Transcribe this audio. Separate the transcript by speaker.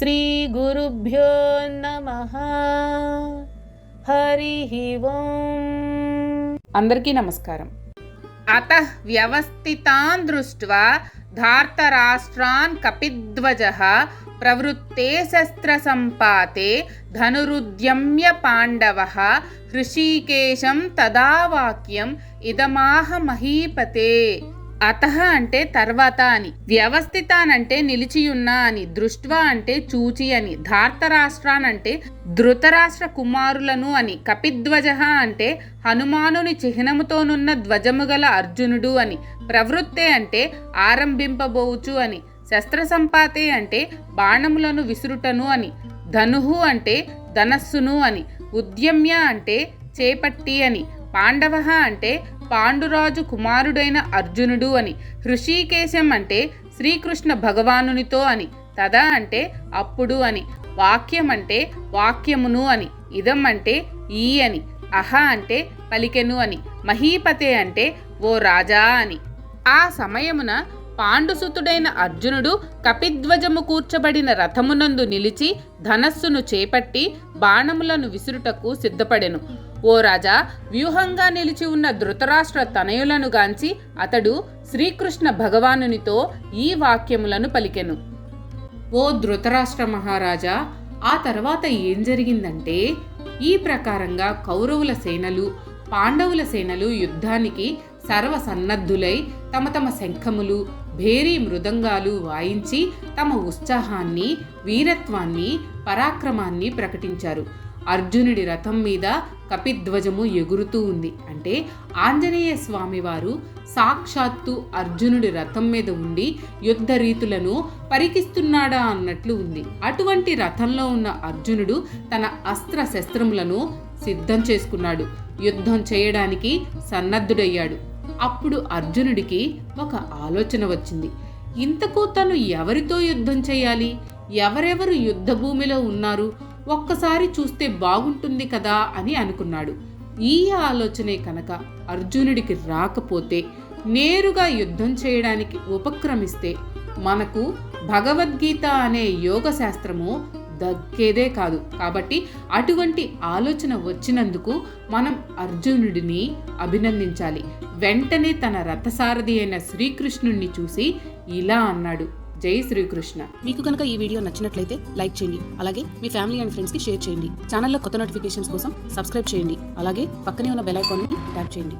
Speaker 1: శ్రీ గురుభ్యో నమః. హరి ఓం. అందరికీ నమస్కారం. అతః వ్యవస్థితాన్ దృష్ట్వా ధార్తరాష్ట్రాన్ కపిధ్వజః ప్రవృత్తే శస్త్రసంపాతే ధనురుద్యమ్య పాండవః హృషీకేశం తదా వాక్యం ఇదమాహ మహీపతే. అతః అంటే తర్వాత అని, వ్యవస్థితాన్ అంటే నిలిచియున్న అని, దృష్ట్వా అంటే చూచి అని, ధార్తరాష్ట్రాన్ అంటే ధృతరాష్ట్ర కుమారులను అని, కపిధ్వజ అంటే హనుమానుని చిహ్నముతోనున్న ధ్వజము గల అర్జునుడు అని, ప్రవృత్తే అంటే ఆరంభింపబోచు అని, శస్త్రసంపాతే అంటే బాణములను విసురుటను అని, ధనుహు అంటే ధనస్సును అని, ఉద్యమ్య అంటే చేపట్టి అని, పాండవ అంటే పాండురాజు కుమారుడైన అర్జునుడు అని, హృషీకేశం అంటే శ్రీకృష్ణ భగవానునితో అని, తదా అంటే అప్పుడు అని, వాక్యం అంటే వాక్యమును అని, ఇదం అంటే ఈ అని, అహ అంటే పలికెను అని, మహీపతే అంటే ఓ రాజా అని. ఆ సమయమున పాండుసుతుడైన అర్జునుడు కపిధ్వజము కూర్చబడిన రథమునందు నిలిచి ధనస్సును చేపట్టి బాణములను విసురుటకు సిద్ధపడెను. ఓ రాజా, వ్యూహంగా నిలిచి ఉన్న ధృతరాష్ట్ర తనయులను గాంచి అతడు శ్రీకృష్ణ భగవానునితో ఈ వాక్యములను పలికెను. ఓ ధృతరాష్ట్ర మహారాజా, ఆ తర్వాత ఏం జరిగిందంటే, ఈ ప్రకారంగా కౌరవుల సేనలు పాండవుల సేనలు యుద్ధానికి సర్వసన్నద్ధులై తమ తమ శంఖములు భేరీ మృదంగాలు వాయించి తమ ఉత్సాహాన్ని, వీరత్వాన్ని, పరాక్రమాన్ని ప్రకటించారు. అర్జునుడి రథం మీద కపిధ్వజము ఎగురుతూ ఉంది. అంటే ఆంజనేయ స్వామివారు సాక్షాత్తు అర్జునుడి రథం మీద ఉండి యుద్ధ రీతులను పరికిస్తున్నాడా అన్నట్లు ఉంది. అటువంటి రథంలో ఉన్న అర్జునుడు తన అస్త్ర శస్త్రములను సిద్ధం చేసుకున్నాడు. యుద్ధం చేయడానికి సన్నద్ధుడయ్యాడు. అప్పుడు అర్జునుడికి ఒక ఆలోచన వచ్చింది. ఇంతకు తను ఎవరితో యుద్ధం చేయాలి? ఎవరెవరు యుద్ధ భూమిలో ఉన్నారు? ఒక్కసారి చూస్తే బాగుంటుంది కదా అని అనుకున్నాడు. ఈ ఆలోచనే కనుక అర్జునుడికి రాకపోతే, నేరుగా యుద్ధం చేయడానికి ఉపక్రమిస్తే మనకు భగవద్గీత అనే యోగ శాస్త్రము దక్కేదే కాదు. కాబట్టి అటువంటి ఆలోచన వచ్చినందుకు మనం అర్జునుడిని అభినందించాలి. వెంటనే తన రథసారథి అయిన శ్రీకృష్ణుణ్ణి చూసి ఇలా అన్నాడు, జై శ్రీకృష్ణ.
Speaker 2: మీకు కనుక ఈ వీడియో నచ్చినట్లయితే లైక్ చేయండి. అలాగే మీ ఫ్యామిలీ అండ్ ఫ్రెండ్స్ కి షేర్ చేయండి. ఛానల్లో కొత్త నోటిఫికేషన్స్ కోసం సబ్స్క్రైబ్ చేయండి. అలాగే పక్కనే ఉన్న బెల్ ఐకాన్ ని ట్యాప్ చేయండి.